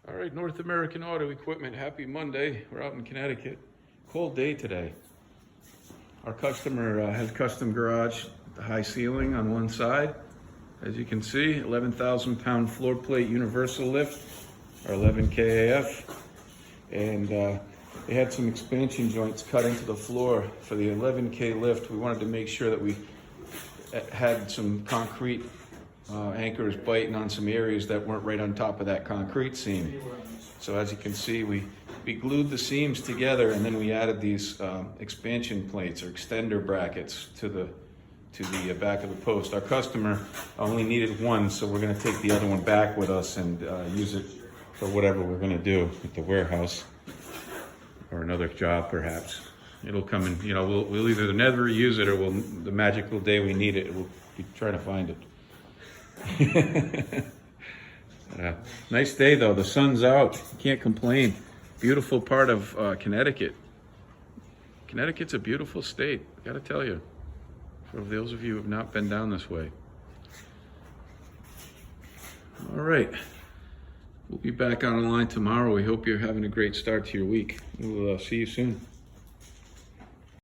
All right, North American Auto Equipment, happy Monday. We're out in Connecticut. Cold day today. Our customer has custom garage, the high ceiling on one side. As you can see, 11,000 pound floor plate universal lift, our 11KF. And they had some expansion joints cut into the floor for the 11K lift. We wanted to make sure that we had some concrete anchors biting on some areas that weren't right on top of that concrete seam. So as you can see, we glued the seams together, and then we added these expansion plates or extender brackets to the back of the post. Our customer only needed one, so we're going to take the other one back with us and use it for whatever we're going to do at the warehouse or another job perhaps. It'll come in, you know, we'll either never use it, or the magical day we need it, we'll be trying to find it. Nice day though, the sun's out, you can't complain. Beautiful part of Connecticut. Connecticut's a beautiful state, gotta tell you, for those of you who have not been down this way. All right, we'll be back on the line tomorrow. We hope you're having a great start to your week. We'll see you soon.